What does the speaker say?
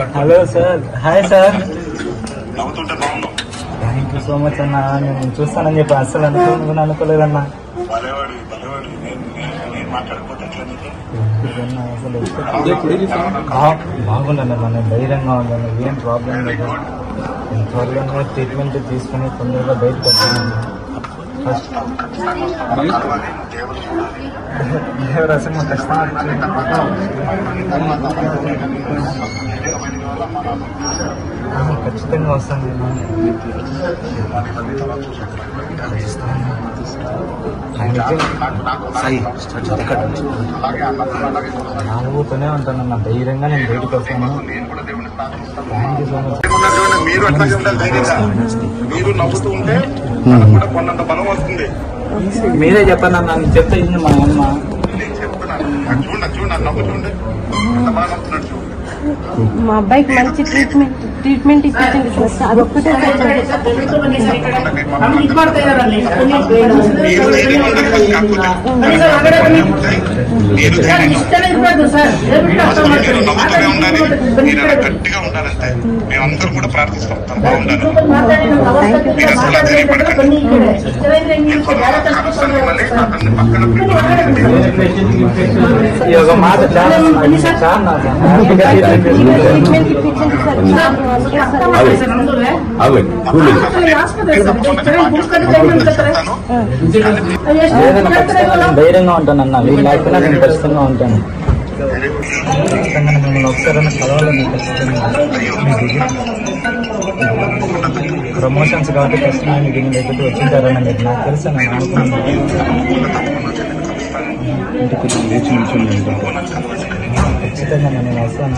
Hello sir, hi sir. Thank you so much అన్న. నేను చూస్తానని చెప్పి అస్సలు అనుకోలేదన్నా. బాగుండన్న, నేను ధైర్యంగా ఉన్నాను, ఏం ప్రాబ్లం లేదు. నేను త్వరలోనే ట్రీట్మెంట్ తీసుకుని తొందరగా బయటకు వచ్చాను. ఫస్ట్ దేవరాశి ఖచ్చితంగా వస్తాను. అనుభూతూనే ఉంటాను అన్న, ధైర్యంగా నేను బయటకు వస్తాను. Thank you so much. మీరు అట్లాగే ఉండాలి, ధైర్యంగా మీరు నవ్వుతూ ఉంటే కొన్నంత బలం వస్తుంది. మీరే చెప్పండి అన్న, నేను చెప్తే ఇది మా అమ్మ. నేను చెప్తున్నాను, చూడండి నవ్వు చూడండి, ఎంత బాగా నవ్వుతున్నాడు చూడండి. మా అబ్బాయికి మంచి ట్రీట్మెంట్ ఇప్పించండి సార్, అదొక్కటే. గట్టిగా ఉండాలంటే మేమందరం కూడా ప్రార్థిస్తాం, బాగుండాలి. ధైర్యంగా ఉంటాను అన్న, వీళ్ళు లేకపోయినా నేను ఖచ్చితంగా ఉంటాను. ఖచ్చితంగా మిమ్మల్ని ఒకసారైనా కలవాలని ప్రమోషన్స్ కాబట్టి ఖచ్చితంగా దీని దగ్గరికి వచ్చింటారని మీరు నాకు తెలుసు. నేను అనుకున్నాను ఖచ్చితంగా నేను వస్తాను.